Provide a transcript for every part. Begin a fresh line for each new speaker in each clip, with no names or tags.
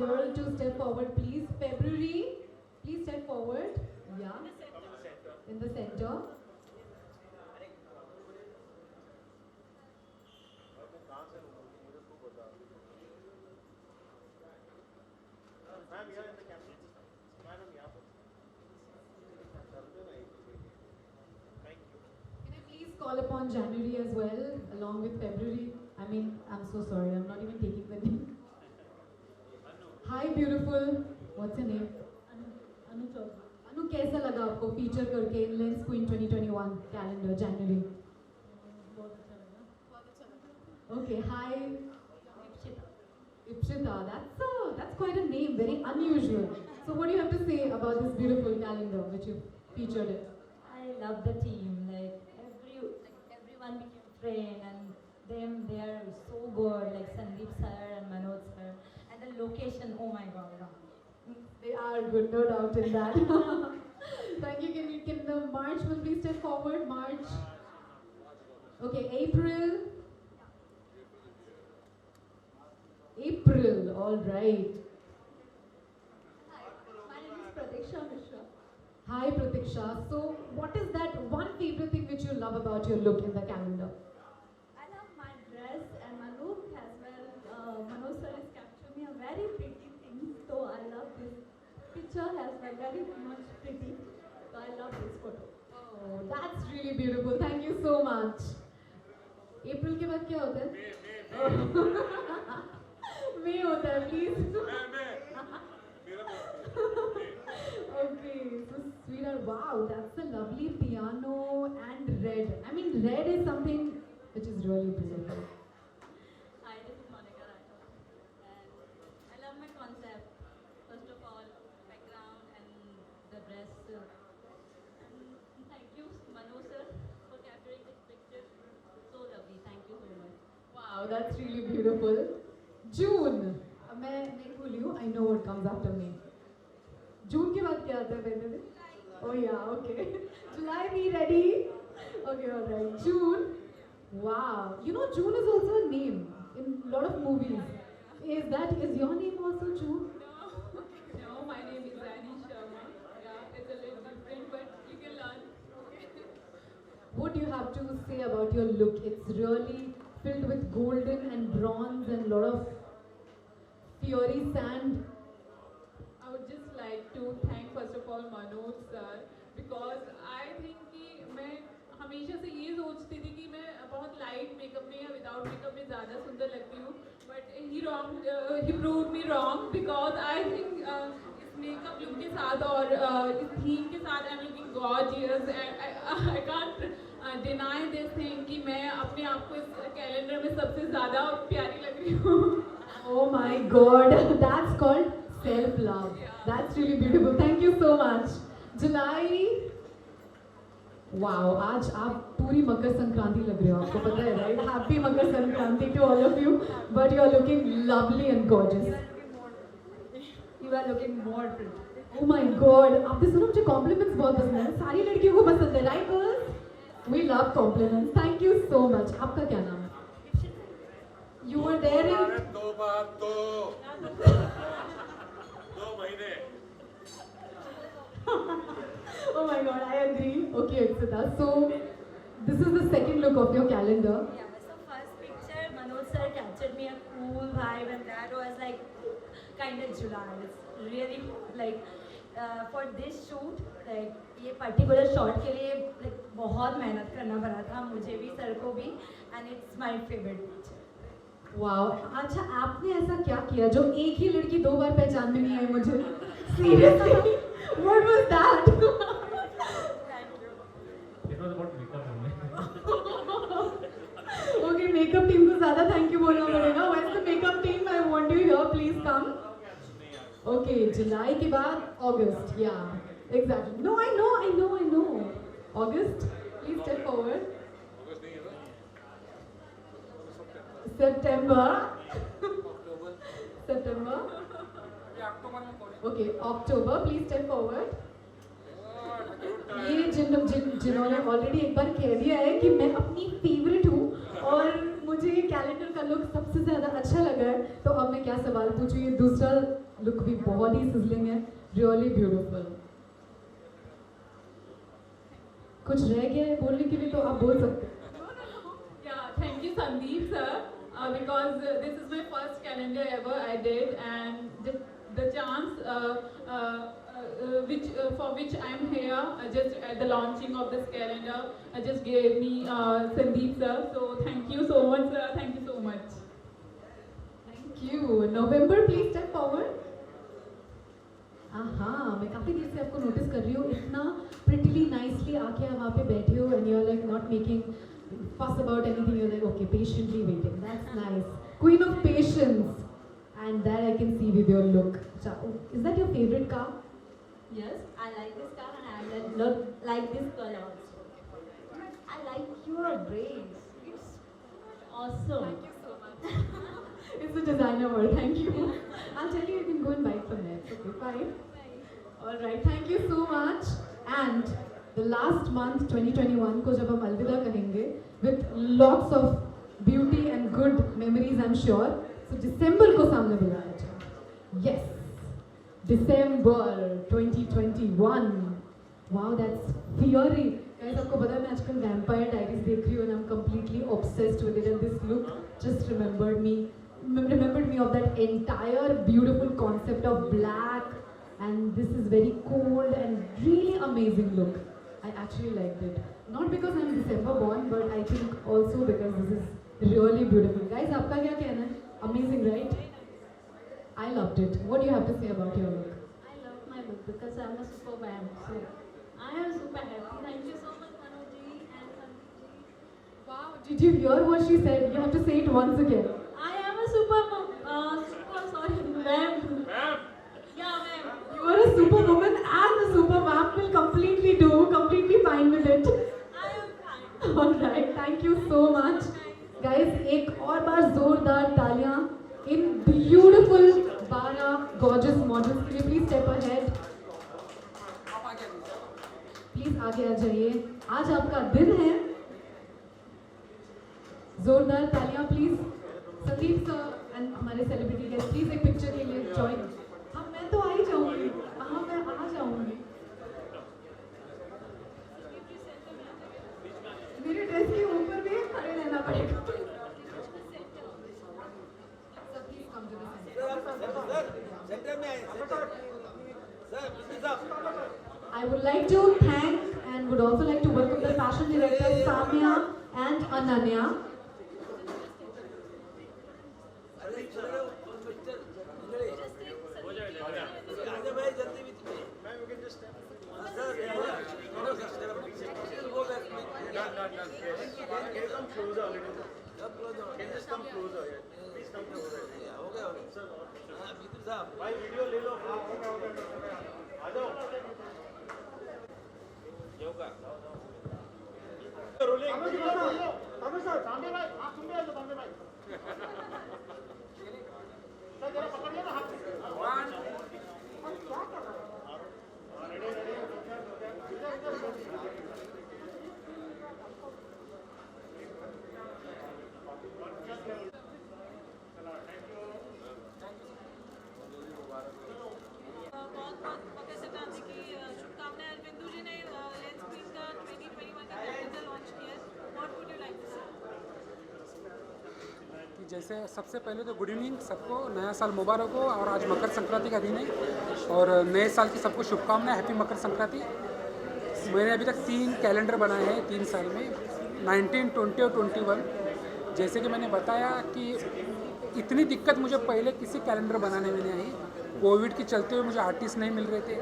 girl to step forward, please. February, please step forward. Yeah, in the center. Can I please call upon January as well, along with February? I mean, I'm so sorry, I'm not even taking the name. Hi, beautiful. What's your name?
अनु चौधरी
अनु, कैसा लगा आपको feature करके lens queen 2021 calendar जनवरी?
बहुत अच्छा लगा
Okay, hi,
Ipsita
Ipshita. That's quite a name, very unusual. So, what do you have to say about this beautiful calendar which you featured it?
I love the team. Everyone became friend, and they are so good. Like Sandeep sir and Manoj sir, and the location. Oh my God! Wow.
They are good, no doubt in that. Thank you. Can the March will please step forward? March. Okay, April. April. All right.
My name is Pratiksha Mishra.
Hi, Pratiksha. So, what is that one favorite thing which you love about your look in the calendar?
I love my dress and my look as well. Manoj sir has captured me a very pretty thing, so I love this picture as well, very much pretty. So I love this photo.
Oh, that's really beautiful. Thank you so much. April के बाद क्या होता है? May होता है, please. Okay, so sweetheart, wow, that's a lovely piano and red. I mean, red is something which is really beautiful.
Hi, this is Monica Rathod, and I love my concept. First of all, background and the dress. And thank you, Manu sir, for capturing this picture. So lovely. Thank you so much.
Wow, that's really beautiful. June. अब मैं नहीं भूली हूँ. I know what comes after me. जून के बाद क्या आता है पहले दिन? Oh yeah, okay. July, be ready. Okay, all right. June. Wow. You know, June is also a name in a lot of movies. Is your name also June?
No, my name is Rani Sharma. Yeah, it's a little different, but you can learn. Okay.
What do you have to say about your look? It's really filled with golden and bronze and a lot of fiery sand.
I would just like to thank first of all Manoj sir because I think कि मैं हमेशा से ये सोचती थी कि मैं बहुत लाइट मेकअप में या विदाउट मेकअप में ज़्यादा सुंदर लगती हूँ but he proved me wrong because I think इस मेकअप लुक के साथ और इस थीम के साथ I'm looking gorgeous and I can't deny this thing कि मैं अपने आप को इस कैलेंडर में सबसे ज़्यादा प्यारी लग रही हूँ.
Oh my God, that's called self-love. That's really beautiful. Thank you so much. July. Wow, आज आप पूरी मकर संक्रांति लग रहे हो, आपको पता है, right? Happy Makar Sankranti to all of you. But you are looking lovely and gorgeous.
You are looking more pretty.
Oh my God, आपने सुना मुझे compliments बहुत पसंद है. सारी लड़कियों को पसंद है, right girls? We love compliments. Thank you so much. आपका क्या नाम है? You were there in.
दो बार तो 2 महीने.
Oh my God, I agree. Okay, Akshita. So, this is the second look of your calendar.
Yeah, so first picture, Manoj sir captured me a cool vibe, and that was like kind of July. It's really like for this shoot, like ये particular shot के लिए like बहुत मेहनत करना पड़ा था मुझे भी सर को भी, and it's my favorite picture.
Wow. अच्छा, आपने ऐसा क्या किया जो एक ही लड़की 2 बार पहचान में नहीं आई मुझे? Seriously? What was that?
It was about makeup only.
Okay, makeup team को ज़्यादा thank you बोलना पड़ेगा. Where's the makeup team? I want you here. Please come. Okay, July के बाद August. Yeah, exactly. No, I know. August. Please step forward. September. September. Okay, October. Please step forward. ये जिन्होंने already एक बार कह दिया है कि मैं अपनी फेवरेट हूँ और मुझे ये कैलेंडर का लुक सबसे ज़्यादा अच्छा लगा है, तो अब मैं क्या सवाल पूछूँ? ये दूसरा लुक भी बहुत ही सिजलिंग है, रियली ब्यूटीफुल। कुछ रह गया है बोलने के लिए तो आप बोल सकते हैं।
Yeah, thank you, Sandeep sir, because this is my first calendar ever I did, and the chance for which I'm here, just at the launching of this calendar, just gave me Sandeep sir. So thank you so much, sir. Thank you so much.
Thank you. November please step forward. हाँ, मैं काफ़ी देर से आपको notice कर रही हूँ, इतना प्रिटिली nicely आके आप वहाँ पे बैठे हो and you are like not making fuss about anything, you're like okay, patiently waiting. That's nice. Queen of patience. And that I can see with your look. Is that your favorite car?
Yes, I like this car and I like this color also. I like your braids. It's awesome.
Thank you so much.
It's a designer word. Thank you. I'll tell you, you can go and buy it from there. It's okay, fine. All right, thank you so much. And the last month 2021 को जब हम अलविदा कहेंगे with lots of beauty and good memories, I'm sure. So December को सामने बुलाया जाए. Yes, December 2021. Wow, that's fiery. Guys, आपको पता है मैं आजकल Vampire Diaries देख रही हूँ and I'm completely obsessed with it. And this look just remembered me of that entire beautiful concept of black. And this is very cold and really amazing look. I actually liked it. Not because I'm December born, but I think also because this is really beautiful. Guys, आपका क्या कहना है? Amazing, right? I loved it. What do you have to say about your look?
I love my look because I'm a super vamp. So I am super happy. Thank you so much, Manoj and Sandeep.
Wow, did you hear what she said? You have to say it once again.
I am a super vamp.
Ma'am
Yeah, ma'am.
You are a superwoman and the super vamp will completely fine with it.
I am fine.
All right, thank you so much. Guys, एक और बार जोरदार तालियां इन beautiful 12 gorgeous models के लिए. Please step ahead. Please आगे आ जाइए. आज आपका दिन है. जोरदार तालियां प्लीज. संदीप सर एंड हमारे सेलिब्रिटी गेस्ट प्लीज एक पिक्चर के लिए ज्वाइन. हाँ, मैं तो आ ही जाऊंगी. हाँ, मैं आ जाऊंगी. मेरे ड्रेस के ऊपर भी खड़े रहना पड़ेगा. I would like to thank and would also like to welcome the fashion director Samya and Ananya.
भाई वीडियो ले लो. आ जाओ.
बहुत मकर संक्रांति की शुभकामनाएं. बिंदु जी ने लेंस क्वीन का 2021 का कैलेंडर लॉन्च किया है. What would you like to say?
कि जैसे सबसे पहले तो गुड इवनिंग सबको, नया साल मुबारक हो. और आज मकर संक्रांति का दिन है और नए साल की सबको शुभकामनाएं. हैप्पी मकर संक्रांति. मैंने अभी तक 3 कैलेंडर बनाए हैं 3 साल में, 19, 20 और 21. जैसे कि मैंने बताया कि इतनी दिक्कत मुझे पहले किसी कैलेंडर बनाने में नहीं आई. कोविड के चलते हुए मुझे आर्टिस्ट नहीं मिल रहे थे.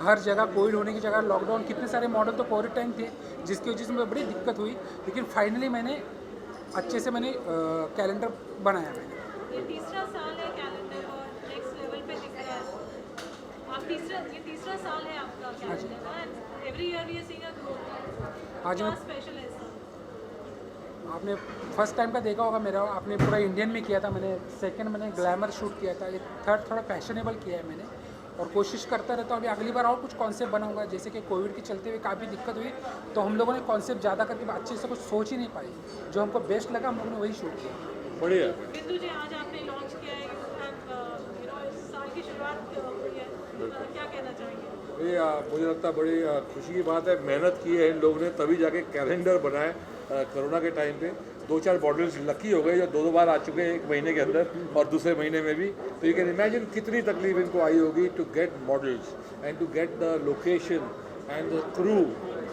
हर जगह कोविड होने की जगह लॉकडाउन, कितने सारे मॉडल तो कोविड टाइम थे जिसकी वजह से मुझे बड़ी दिक्कत हुई. लेकिन फाइनली मैंने अच्छे से कैलेंडर बनाया. मैंने
ये तीसरा साल है कैलेंडर और नेक्स्ट लेवल पे दिख रहा है. आप ये तीसरा साल है आपका calendar and every year we are seeing a growth.
आज
क्या
मैं
स्पेशल है इसमें?
आपने फर्स्ट टाइम का देखा होगा मेरा, आपने पूरा इंडियन में किया था. मैंने सेकंड मैंने ग्लैमर शूट किया था. ये थर्ड थोड़ा फैशनेबल किया है मैंने और कोशिश करता रहता हूँ. अभी अगली बार और कुछ कॉन्सेप्ट बनाऊंगा. जैसे कि कोविड के चलते हुए काफ़ी दिक्कत हुई तो हम लोगों ने कॉन्सेप्ट ज़्यादा करके अच्छे से कुछ सोच ही नहीं पाए. जो हमको बेस्ट लगा हम लोगों ने वही शूट किया.
बढ़िया.
बिंदु जी आज आपने लॉन्च किया है. इस साल की शुरुआत क्या कहना चाहेंगे?
ये मुझे लगता है बड़ी खुशी की बात है, मेहनत की है इन लोगों ने तभी जाके कैलेंडर बनाए कोरोना के टाइम पे। 2-4 मॉडल्स लकी हो गए जो 2 बार आ चुके हैं एक महीने के अंदर और दूसरे महीने में भी। तो यू कैन इमेजिन कितनी तकलीफ इनको आई होगी to get models and to get the location and the crew,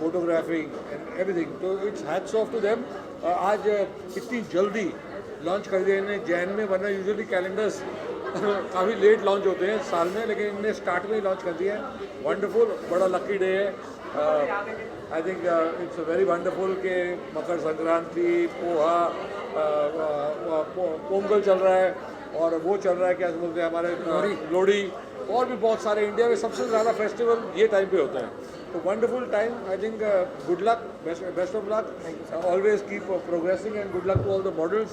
photographing and everything. तो it's hats off to them. आज इतनी जल्दी लॉन्च कर दिया इन्हें जैन में, वरना यूजुअली कैलेंडर्स काफ़ी लेट लॉन्च होते हैं साल में, लेकिन इन्हें स्टार्ट में ही लॉन्च कर दिया है। वंडरफुल, बड़ा लकी डे है। आई थिंक इट्स वेरी वंडरफुल कि मकर संक्रांति, पोहा, पोंगल चल रहा है और वो चल रहा है क्या बोलते हैं हमारे लोहड़ी, और भी बहुत सारे इंडिया में सबसे ज़्यादा फेस्टिवल ये टाइम पे होते हैं। तो wonderful time. I think good luck, best of luck, always keep progressing and good luck to all the models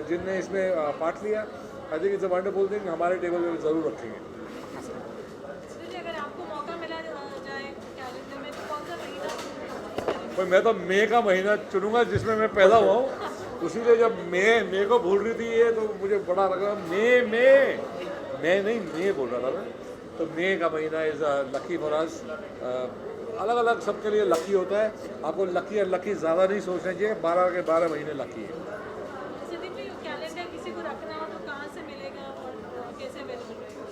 जिनने इसमें पार्ट लिया। I think it's a wonderful thing, हमारे टेबल पे ज़रूर रखेंगे।
चलिए, अगर आपको मौका मिला जाए कैलेंडर में तो कौन सा महीना?
भाई मैं तो मई का महीना चुनूंगा जिसमें मैं पैदा हुआ हूँ, उसीलिए जब मई को भूल रही थी ये तो मुझे बड़ा लगा। मैं नहीं मई बोल रहा था मैं। तो मई का महीना इज़ लकी फॉर अस। अलग अलग सबके लिए लकी होता है, आपको लकी और लकी ज़्यादा नहीं सोचना चाहिए। 12 के 12 महीने लकी है।
संदीप जी, कैलेंडर किसी को रखना हो तो कहाँ से मिलेगा और कैसे अवेलेबल रहेगा?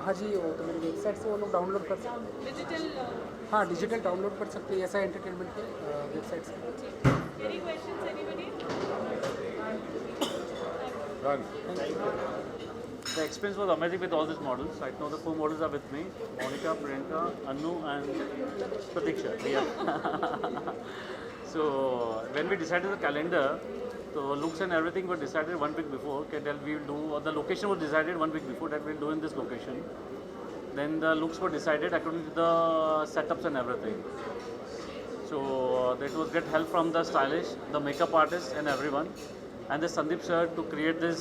हाँ जी, वो तो मेरी वेबसाइट से वो लोग डाउनलोड कर सकते हैं।
डिजिटल?
हाँ, डिजिटल डाउनलोड कर सकते हैं ऐसा एंटरटेनमेंट के वेबसाइट से।
Any questions anybody?
Done.
The experience was amazing with all these models. Right now, the 4 models are with me: Monica, Priyanka, Anu, and Pratiksha. Yeah. So when we decided the calendar, the looks and everything were decided 1 week before. Okay, that we will do. Or the location was decided 1 week before that we'll do in this location. Then the looks were decided according to the setups and everything. So that was get help from the stylish, the makeup artist, and everyone. And the Sandeep sir to create this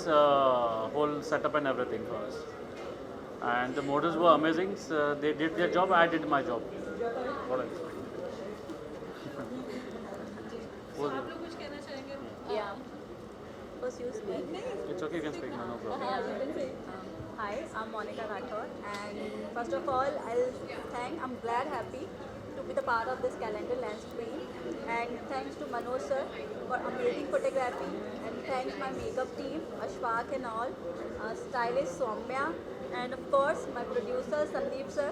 whole setup and everything for us. And the models were amazing. So they did their job, I did my job. What else?
So आप लोग कुछ कहना चाहेंगे?
Yeah. First you speak.
It's okay, you can speak now, no problem.
Hi, I'm Monica Rathod, and first of all, I'm glad, happy to be the part of this calendar launch screen, and thanks to Manoj sir for amazing photography, and thanks my makeup team, Ashfaq and all, stylist Soumya, and of course my producer Sandeep sir.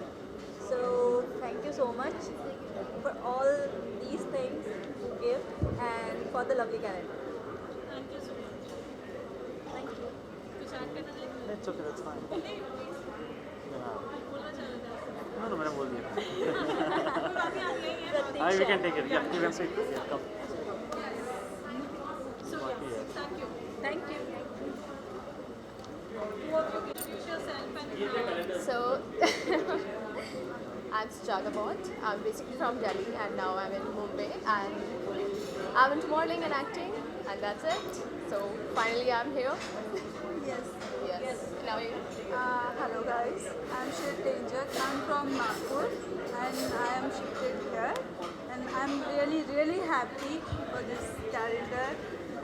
So thank you so much for all these things you give and for the lovely calendar.
Thank you so much.
Thank you.
कुछ add करना चाहेंगे?
It's okay, that's fine.
नहीं, please.
Yeah.
बोलना चाह रहे थे आप।
No, no, मैंने बोल दिया.
कोई बात नहीं, आप यहीं हैं।
We can take it. Yeah, you can sit. Yeah, come.
So yeah, thank you.
Thank you.
Two of you introduce yourself and
So, I'm Sujata Bond. I'm basically from Delhi and now I'm in Mumbai and I'm into modeling and acting and that's it. So, finally I'm here.
Yes.
Yes. Now you?
Hello guys, I'm Shiv Tenjak. I'm from Nagpur and I am shifted here, and I'm really happy for this calendar.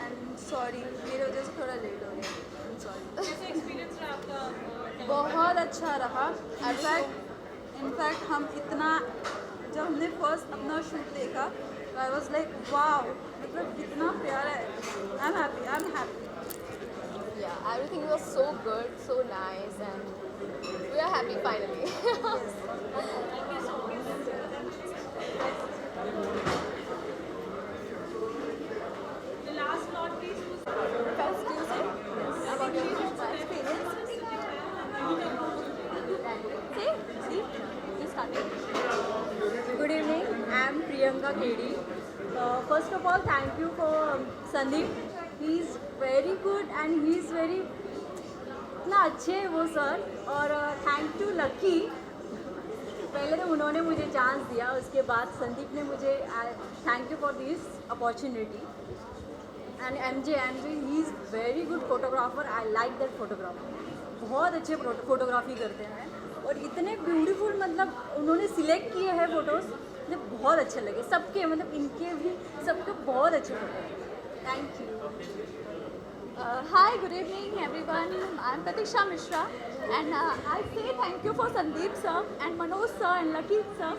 And sorry, मेरे वजह से थोड़ा late हो गया. I'm sorry.
कैसा experience रहा आपका?
बहुत अच्छा रहा. इनफैक्ट हम इतना जब हमने फर्स्ट अपना शूट देखा, आई वॉज लाइक वाओ, मतलब कितना प्यारा है. I'm happy.
Yeah, everything was so good, so nice and we are happy finally.
Thank you so much. The last lot, please.
First, you say about your experience. See, you started. Good evening. I am Priyanka Kedi. First of all, thank you for Sandeep. He is very good and he is very इतना अच्छे है वो sir. और thank you lucky. पहले तो उन्होंने मुझे chance दिया, उसके बाद संदीप ने मुझे thank you for this opportunity. And MJ he is very good photographer. I like that photographer. बहुत अच्छे फोटोग्राफी करते हैं और इतने ब्यूटीफुल, मतलब उन्होंने सिलेक्ट किए हैं फ़ोटोज़, मुझे बहुत अच्छे लगे सबके, मतलब इनके भी सबके बहुत अच्छे photo. Thank you. Hi, good evening everyone. I'm Pratiksha Mishra and I say thank you for Sandeep sir and Manoj sir and Lucky sir.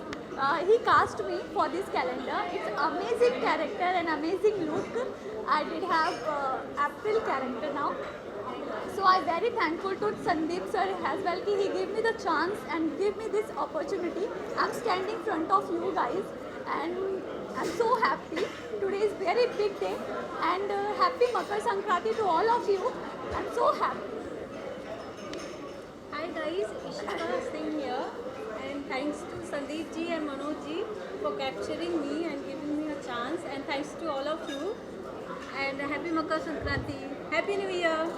He cast me for this calendar. It's amazing character and amazing look. I did have April character now. So I'm very thankful to Sandeep sir as well. He gave me the chance and gave me this opportunity. I'm standing in front of you guys and I'm so happy. Today is very big day and happy Makar Sankranti to all of you. I'm so happy.
Hi guys, Ishika Singh here, and thanks to Sandeep ji and Manoj ji for capturing me and giving me a chance, and thanks to all of you, and happy Makar Sankranti, happy New Year.